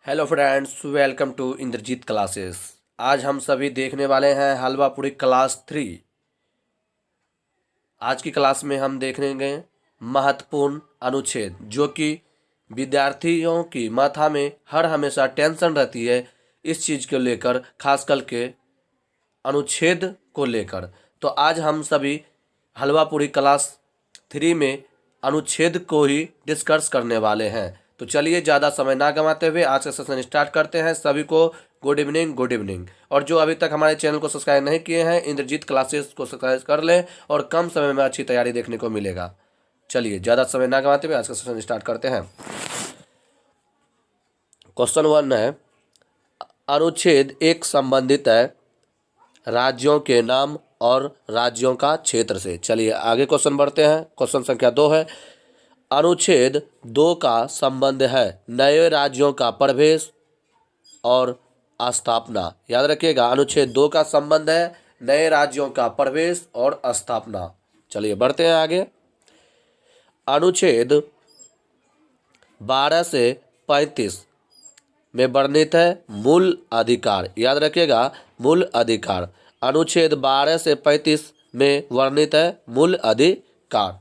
Hello friends, welcome to Indrajit classes. आज हम सभी देखने वाले हैं हलवा पूरी क्लास 3। आज की क्लास में हम देखेंगे महत्वपूर्ण अनुच्छेद, जो कि विद्यार्थियों की माथा में हर हमेशा टेंशन रहती है इस चीज़ को लेकर, खास करके अनुच्छेद को लेकर। तो आज हम सभी हलवा पूरी क्लास 3 में अनुच्छेद को ही डिस्कस करने वाले हैं। तो चलिए ज़्यादा समय ना गंवाते हुए आज का सेशन स्टार्ट करते हैं। सभी को गुड इवनिंग, गुड इवनिंग। और जो अभी तक हमारे चैनल को सब्सक्राइब नहीं किए हैं, इंद्रजीत क्लासेस को सब्सक्राइब कर लें और कम समय में अच्छी तैयारी देखने को मिलेगा। चलिए ज़्यादा समय ना गंवाते हुए आज का सेशन स्टार्ट करते हैं। क्वेश्चन 1 है, अनुच्छेद 1 संबंधित है राज्यों के नाम और राज्यों का क्षेत्र से। चलिए आगे क्वेश्चन बढ़ते हैं। क्वेश्चन संख्या 2 है, अनुच्छेद 2 का संबंध है नए राज्यों का प्रवेश और स्थापना। याद रखिएगा, अनुच्छेद 2 का संबंध है नए राज्यों का प्रवेश और स्थापना। चलिए बढ़ते हैं आगे। अनुच्छेद 12 से 35 में वर्णित है मूल अधिकार। याद रखिएगा, मूल अधिकार। अनुच्छेद 12 से 35 में वर्णित है मूल अधिकार।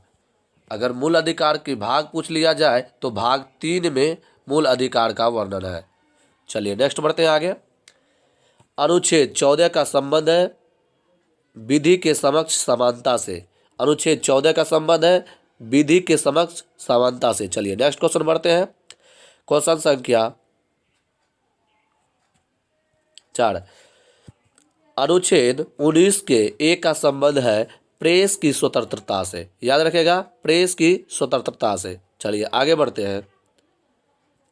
अगर मूल अधिकार की भाग पूछ लिया जाए तो भाग 3 में मूल अधिकार का वर्णन है। चलिए नेक्स्ट बढ़ते हैं आगे। अनुच्छेद 14 का संबंध है विधि के समक्ष समानता से। अनुच्छेद 14 का संबंध है विधि के समक्ष समानता से। चलिए नेक्स्ट क्वेश्चन बढ़ते हैं। क्वेश्चन संख्या 4, अनुच्छेद 19 के 1 का संबंध है प्रेस की स्वतंत्रता से। याद रखेगा, प्रेस की स्वतंत्रता से। चलिए आगे बढ़ते हैं।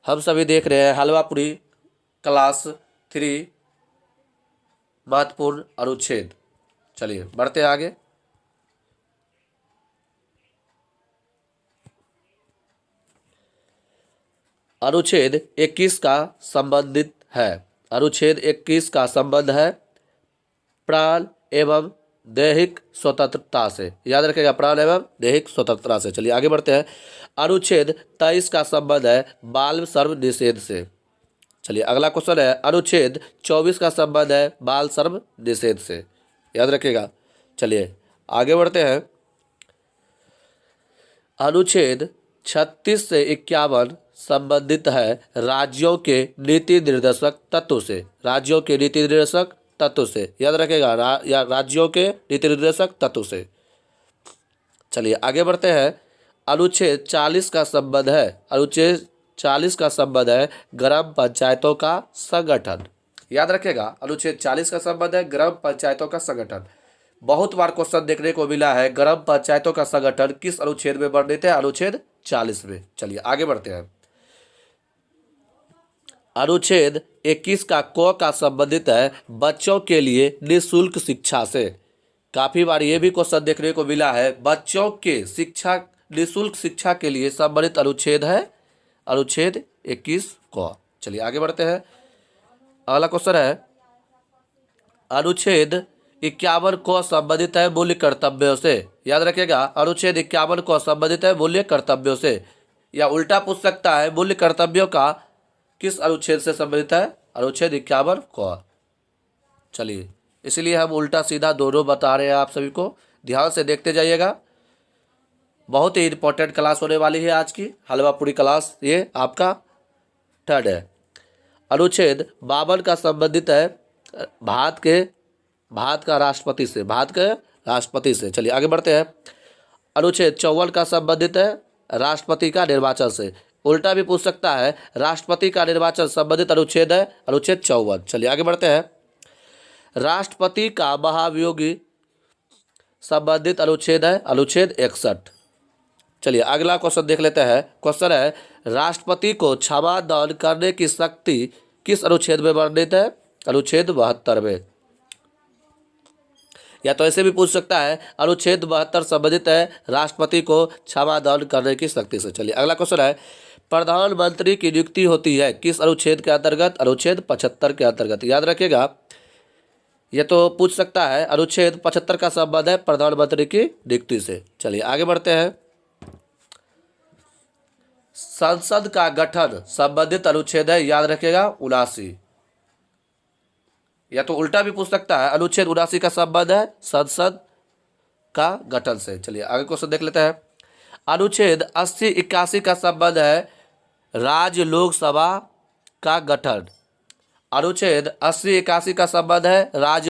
हम सभी देख रहे हैं हलवा पूरी क्लास 3 महत्वपूर्ण अनुच्छेद। चलिए बढ़ते हैं आगे। अनुच्छेद 21 का संबंधित है। अनुच्छेद 21 का संबंध है प्राण एवं दैहिक स्वतंत्रता से। याद रखेगा, प्राण एवं दैहिक स्वतंत्रता से। चलिए आगे बढ़ते हैं। अनुच्छेद 23 का संबंध है बाल श्रम निषेध से। चलिए अगला क्वेश्चन है, अनुच्छेद 24 का संबंध है बाल श्रम निषेध से। याद रखिएगा। चलिए आगे बढ़ते हैं। अनुच्छेद 36 से 51 संबंधित है राज्यों के नीति निर्देशक तत्व से। राज्यों के नीति निर्देशक तत्व से। याद रखेगा, या राज्यों के नीति निर्देशक तत्व से। चलिए आगे बढ़ते हैं। अनुच्छेद 40 का संबंध है, अनुच्छेद 40 का संबंध है ग्राम पंचायतों का संगठन। याद रखेगा, अनुच्छेद 40 का संबंध है ग्राम पंचायतों का संगठन। बहुत बार क्वेश्चन देखने को मिला है, ग्राम पंचायतों का संगठन किस अनुच्छेद में वर्णित है? अनुच्छेद 40 में। चलिए आगे बढ़ते हैं। अनुच्छेद 21 का क का संबंधित है बच्चों के लिए निःशुल्क शिक्षा से। काफी बार ये भी क्वेश्चन देखने को मिला है, बच्चों के शिक्षा, निःशुल्क शिक्षा के लिए संबंधित अनुच्छेद है अनुच्छेद 21 क। चलिए आगे बढ़ते हैं। अगला क्वेश्चन है, अनुच्छेद 51 को संबंधित है मूल्य कर्तव्यों से। याद रखिएगा, अनुच्छेद 51 को संबंधित है मूल्य कर्तव्यों से। या उल्टा पूछ सकता है, मूल्य कर्तव्यों का किस अनुच्छेद से संबंधित है? अनुच्छेद 51 को। चलिए इसलिए हम उल्टा सीधा दोनों बता रहे हैं आप सभी को, ध्यान से देखते जाइएगा। बहुत ही इंपॉर्टेंट क्लास होने वाली है आज की हलवा पूरी क्लास, ये आपका 3rd है। अनुच्छेद 52 का संबंधित है भारत का राष्ट्रपति से। भारत के राष्ट्रपति से। चलिए आगे बढ़ते हैं। अनुच्छेद 54 का संबंधित है राष्ट्रपति का निर्वाचन से। उल्टा भी पूछ सकता है, राष्ट्रपति का निर्वाचन संबंधित अनुच्छेद है अनुच्छेद 54। चलिए आगे बढ़ते हैं। राष्ट्रपति का महाभियोगी संबंधित अनुच्छेद है अनुच्छेद 61। चलिए अगला क्वेश्चन देख लेते हैं। क्वेश्चन है, राष्ट्रपति को क्षमा दान करने की शक्ति किस अनुच्छेद में वर्णित है? अनुच्छेद 72 में। या तो ऐसे भी पूछ सकता है, अनुच्छेद 72 संबंधित है राष्ट्रपति को क्षमा दान करने की शक्ति से। चलिए अगला क्वेश्चन है, प्रधानमंत्री की नियुक्ति होती है किस अनुच्छेद के अंतर्गत? अनुच्छेद 75 के अंतर्गत। याद रखिएगा, यह तो पूछ सकता है, अनुच्छेद 75 का संबंध है प्रधानमंत्री की नियुक्ति से। चलिए आगे बढ़ते हैं। संसद का गठन संबंधित अनुच्छेद है, याद रखिएगा 79। या तो उल्टा भी पूछ सकता है, अनुच्छेद 79 का संबंध है संसद का गठन से। चलिए आगे क्वेश्चन देख लेते हैं। अनुच्छेद 80-81 का संबंध है राज्य लोकसभा का गठन। अनुच्छेद 80-81 का संबंध है राज्य